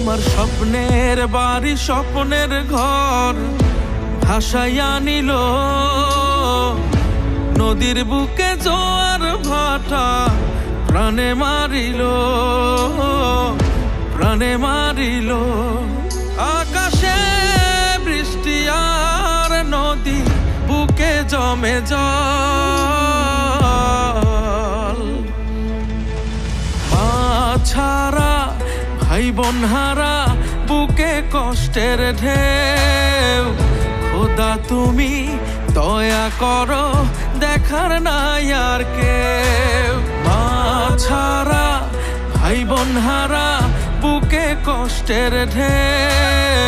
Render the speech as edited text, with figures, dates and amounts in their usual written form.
আমার স্বপ্নের বাড়ি স্বপ্নের ঘর ভাসাইয়া নিল নদীর বুকে জোয়ার ভাটা প্রাণে মারিল প্রাণে মারিল আকাশে বৃষ্টি আর নদী বুকে জমে জল মা ছাড়া ভাই বোন হারা বুকে কষ্টের ঢেউ খোদা তুমি দয়া করো দেখার নাই আর কেউ মা ছাড়া ভাই বোন হারা বুকে কষ্টের ঢেউ